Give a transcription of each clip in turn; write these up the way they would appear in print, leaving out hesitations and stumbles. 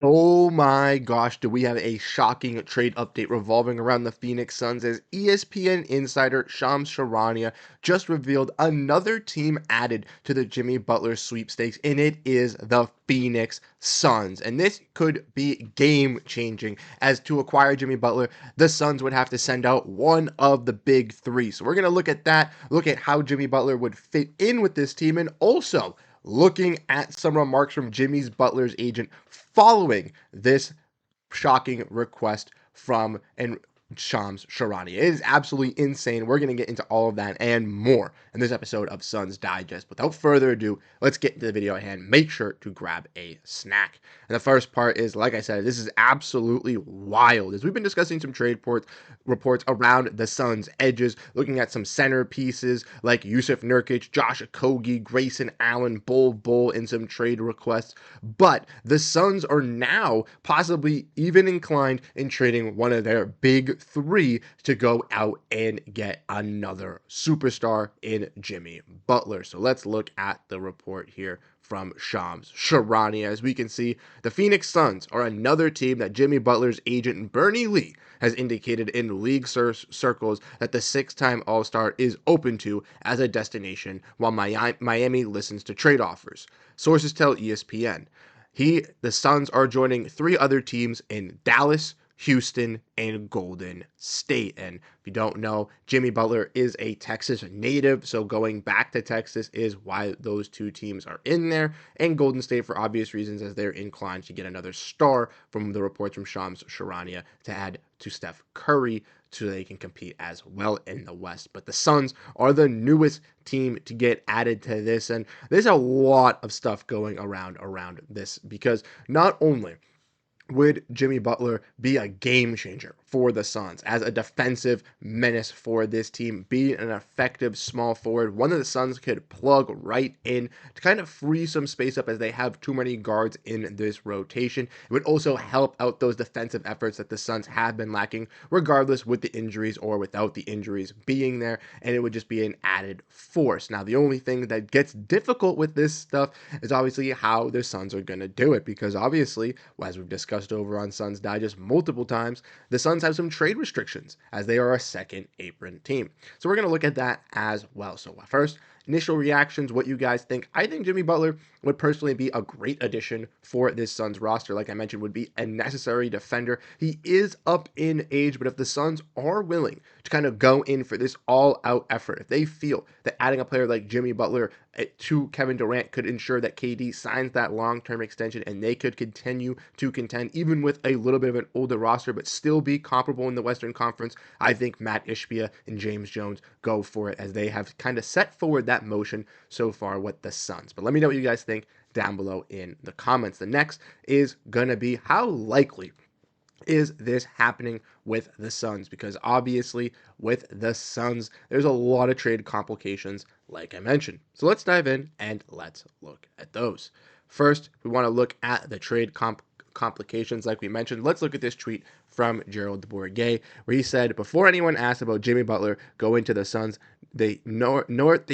Oh my gosh, do we have a shocking trade update revolving around the Phoenix Suns as ESPN insider Shams Charania just revealed another team added to the Jimmy Butler sweepstakes, and it is the Phoenix Suns. And this could be game changing, as to acquire Jimmy Butler, the Suns would have to send out one of the big three. So we're going to look at that, look at how Jimmy Butler would fit in with this team, and also looking at some remarks from Jimmy Butler's agent following this shocking request from and Shams Charania. It is absolutely insane. We're going to get into all of that and more in this episode of Suns Digest. Without further ado, let's get into the video at hand. Make sure to grab a snack. And the first part is, like I said, this is absolutely wild. As we've been discussing some reports around the Suns' edges, looking at some centerpieces like Yusuf Nurkic, Josh Okogie, Grayson Allen, Bull, and some trade requests. But the Suns are now possibly even inclined in trading one of their big three to go out and get another superstar in Jimmy Butler. So let's look at the report here from Shams Charania. As we can see, the Phoenix Suns are another team that Jimmy Butler's agent Bernie Lee has indicated in league circles that the six-time All-Star is open to as a destination, while Miami listens to trade offers. Sources tell ESPN. The Suns are joining three other teams in Dallas, Houston, and Golden State. And if you don't know, Jimmy Butler is a Texas native, so going back to Texas is why those two teams are in there. And Golden State for obvious reasons, as they're inclined to get another star from the reports from Shams Charania to add to Steph Curry so they can compete as well in the West. But the Suns are the newest team to get added to this, and there's a lot of stuff going around this, because not only would Jimmy Butler be a game changer for the Suns as a defensive menace for this team, be an effective small forward, one that the Suns could plug right in to kind of free some space up as they have too many guards in this rotation. It would also help out those defensive efforts that the Suns have been lacking, regardless with the injuries or without the injuries being there, and it would just be an added force. Now, the only thing that gets difficult with this stuff is obviously how the Suns are going to do it, because obviously, as we've discussed over on Suns Digest multiple times, the Suns have some trade restrictions as they are a second apron team. So we're going to look at that as well. So first, initial reactions, what you guys think. I think Jimmy Butler would personally be a great addition for this Suns roster. Like I mentioned, would be a necessary defender. He is up in age, but if the Suns are willing to kind of go in for this all-out effort, if they feel that adding a player like Jimmy Butler to Kevin Durant could ensure that KD signs that long-term extension and they could continue to contend even with a little bit of an older roster but still be comparable in the Western Conference, I think Matt Ishbia and James Jones go for it, as they have kind of set forward that motion so far with the Suns. But let me know what you guys think down below in the comments. The next is going to be, how likely is this happening with the Suns? Because obviously with the Suns, there's a lot of trade complications, like I mentioned. So let's dive in and let's look at those. First, we want to look at the trade complications, like we mentioned. Let's look at this tweet from Gerald Bourguet, where he said, before anyone asked about Jimmy Butler going to the Suns, the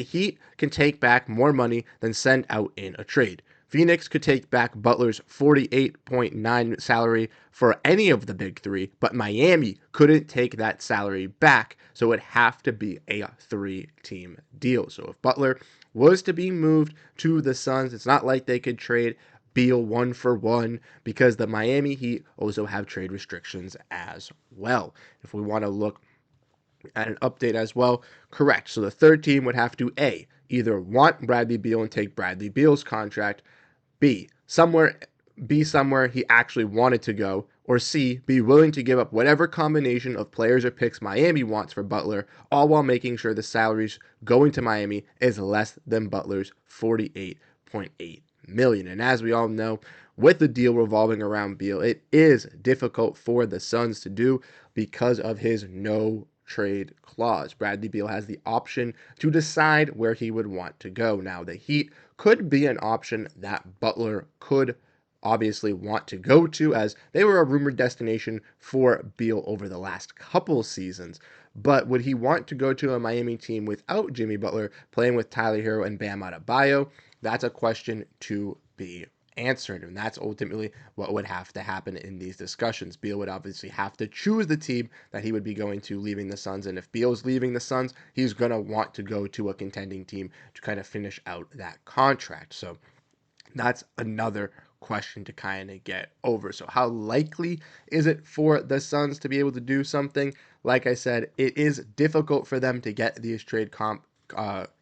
Heat can take back more money than send out in a trade. Phoenix could take back Butler's 48.9 salary for any of the big three, but Miami couldn't take that salary back, so it'd have to be a three-team deal. So if Butler was to be moved to the Suns, it's not like they could trade Beal 1-for-1, because the Miami Heat also have trade restrictions as well. If we want to look at an update as well, correct. So the third team would have to A, either want Bradley Beal and take Bradley Beal's contract, B, somewhere he actually wanted to go, or C, be willing to give up whatever combination of players or picks Miami wants for Butler, all while making sure the salaries going to Miami is less than Butler's $48.8 million. And as we all know, with the deal revolving around Beal, it is difficult for the Suns to do because of his no trade clause. Bradley Beal has the option to decide where he would want to go. Now, the Heat could be an option that Butler could obviously want to go to, as they were a rumored destination for Beal over the last couple seasons. But would he want to go to a Miami team without Jimmy Butler, playing with Tyler Hero and Bam Adebayo? That's a question to be answered. And that's ultimately what would have to happen in these discussions. Beal would obviously have to choose the team that he would be going to leaving the Suns. And if Beal's leaving the Suns, he's going to want to go to a contending team to kind of finish out that contract. So that's another question to kind of get over. So, how likely is it for the Suns to be able to do something? Like I said, it is difficult for them to get these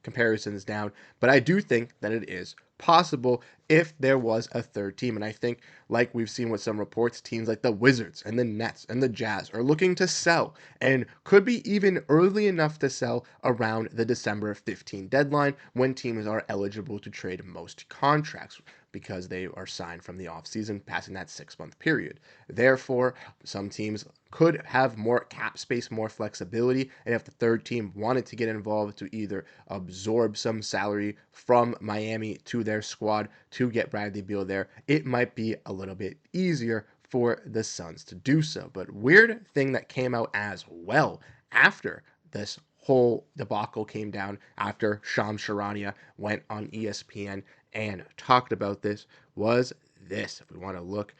comparisons down, but I do think that it is possible if there was a third team. And I think, like we've seen with some reports, teams like the Wizards and the Nets and the Jazz are looking to sell and could be even early enough to sell around the December 15 deadline when teams are eligible to trade most contracts because they are signed from the offseason, passing that 6-month period. Therefore, some teams could have more cap space, more flexibility, and if the third team wanted to get involved to either absorb some salary from Miami to their squad to get Bradley Beal there, it might be a little bit easier for the Suns to do so. But weird thing that came out as well after this whole debacle came down, after Shams Charania went on ESPN and talked about this, was this. If we want to look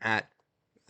at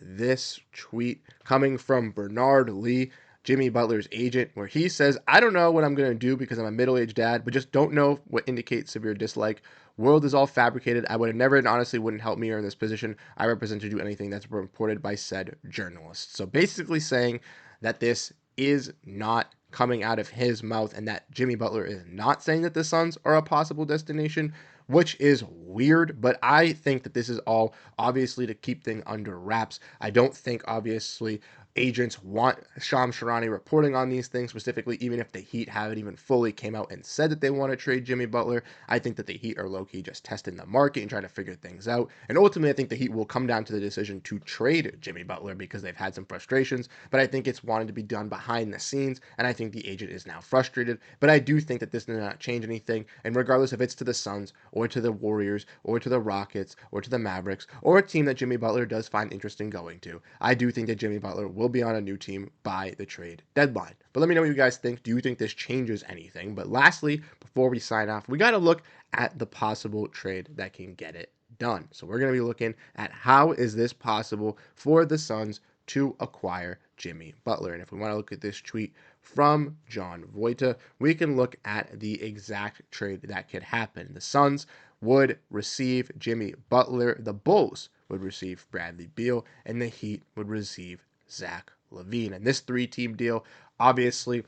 this tweet coming from Bernard Lee, Jimmy Butler's agent, where he says, "I don't know what I'm going to do because I'm a middle-aged dad, but just don't know what indicates severe dislike. World is all fabricated. I would have never and honestly wouldn't help me earn this position. I represent to do anything that's reported by said journalist." So basically saying that this is not coming out of his mouth and that Jimmy Butler is not saying that the Suns are a possible destination, which is weird, but I think that this is all obviously to keep things under wraps. I don't think, obviously, agents want Shams Charania reporting on these things, specifically, even if the Heat haven't even fully came out and said that they want to trade Jimmy Butler. I think that the Heat are low-key just testing the market and trying to figure things out. And ultimately, I think the Heat will come down to the decision to trade Jimmy Butler because they've had some frustrations, but I think it's wanted to be done behind the scenes, and I think the agent is now frustrated. But I do think that this does not change anything, and regardless if it's to the Suns or to the Warriors or to the Rockets or to the Mavericks or a team that Jimmy Butler does find interesting going to, I do think that Jimmy Butler will be on a new team by the trade deadline. But let me know what you guys think. Do you think this changes anything? But lastly, before we sign off, we got to look at the possible trade that can get it done. So we're going to be looking at how is this possible for the Suns to acquire Jimmy Butler. And if we want to look at this tweet from John Voita, we can look at the exact trade that could happen. The Suns would receive Jimmy Butler, the Bulls would receive Bradley Beal, and the Heat would receive Zach LaVine. And this 3-team deal, obviously,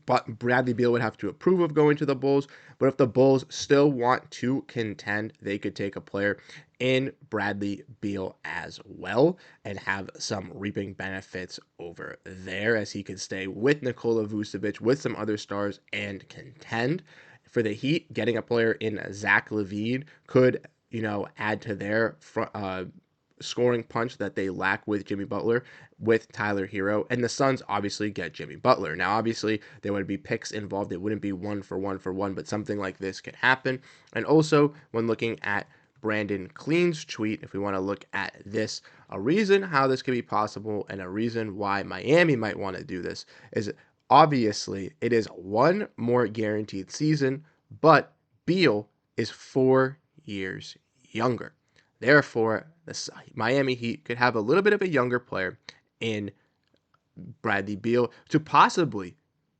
but Bradley Beal would have to approve of going to the Bulls. But if the Bulls still want to contend, they could take a player in Bradley Beal as well and have some reaping benefits over there, as he could stay with Nikola Vucevic, with some other stars, and contend. For the Heat, getting a player in Zach LaVine could, add to their scoring punch that they lack with Jimmy Butler, with Tyler Hero. And the Suns obviously get Jimmy Butler. Now, obviously, there would be picks involved. It wouldn't be one for one, but something like this could happen. And also, when looking at Brandon Clean's tweet, if we want to look at this, a reason how this could be possible and a reason why Miami might want to do this is obviously it is one more guaranteed season, but Beal is 4 years younger. Therefore, the Miami Heat could have a little bit of a younger player in Bradley Beal to possibly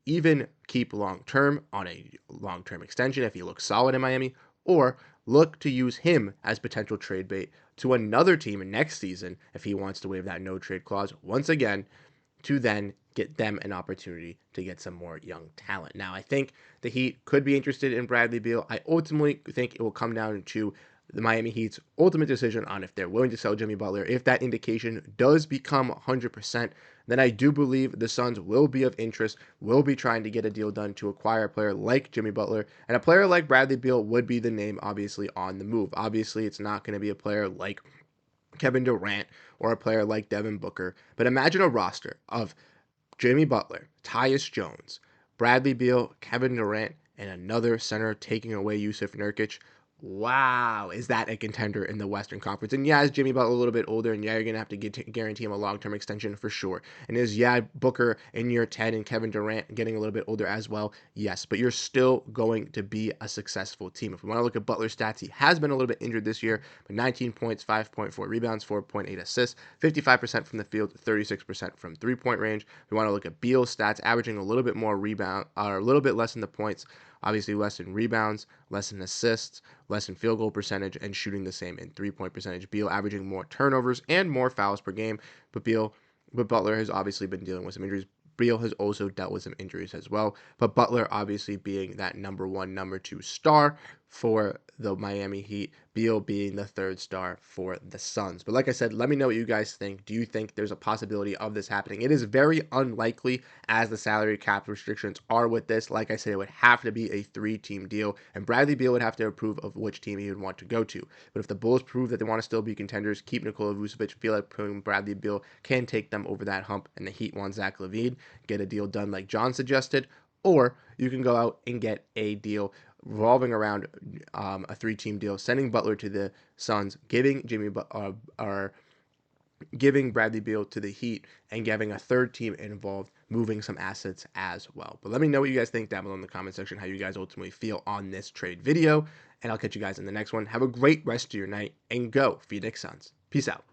even keep long-term on a long-term extension if he looks solid in Miami, or look to use him as potential trade bait to another team next season if he wants to waive that no-trade clause once again, to then get them an opportunity to get some more young talent. Now, I think the Heat could be interested in Bradley Beal. I ultimately think it will come down to the Miami Heat's ultimate decision on if they're willing to sell Jimmy Butler. If that indication does become 100%, then I do believe the Suns will be of interest, will be trying to get a deal done to acquire a player like Jimmy Butler. And a player like Bradley Beal would be the name, obviously, on the move. Obviously, it's not going to be a player like Kevin Durant or a player like Devin Booker. But imagine a roster of Jimmy Butler, Tyus Jones, Bradley Beal, Kevin Durant, and another center taking away Yusuf Nurkic. Wow, is that a contender in the Western Conference? And yeah, is Jimmy Butler a little bit older? And yeah, you're gonna have to guarantee him a long-term extension for sure. And is Booker in year 10 and Kevin Durant getting a little bit older as well? Yes, but you're still going to be a successful team. If we want to look at Butler's stats, he has been a little bit injured this year, but 19 points, 5.4 rebounds, 4.8 assists, 55% from the field, 36% from three-point range. We want to look at Beal's stats, averaging a little bit more rebound, or a little bit less in the points. Obviously, less in rebounds, less in assists, less in field goal percentage, and shooting the same in three-point percentage. Beal averaging more turnovers and more fouls per game, but Butler has obviously been dealing with some injuries. Beal has also dealt with some injuries as well, but Butler obviously being that number one, number two star for the Miami Heat, Beal being the third star for the Suns. But like I said, let me know what you guys think. Do you think there's a possibility of this happening? It is very unlikely as the salary cap restrictions are with this. Like I said, it would have to be a three-team deal, and Bradley Beal would have to approve of which team he would want to go to. But if the Bulls prove that they want to still be contenders, keep Nikola Vucevic, feel like putting Bradley Beal can take them over that hump, and the Heat want Zach LaVine, get a deal done like John suggested, or you can go out and get a deal revolving around a three-team deal, sending Butler to the Suns, giving Bradley Beal to the Heat, and getting a third team involved, moving some assets as well. But let me know what you guys think down below in the comment section, how you guys ultimately feel on this trade video, and I'll catch you guys in the next one. Have a great rest of your night, and go Phoenix Suns. Peace out.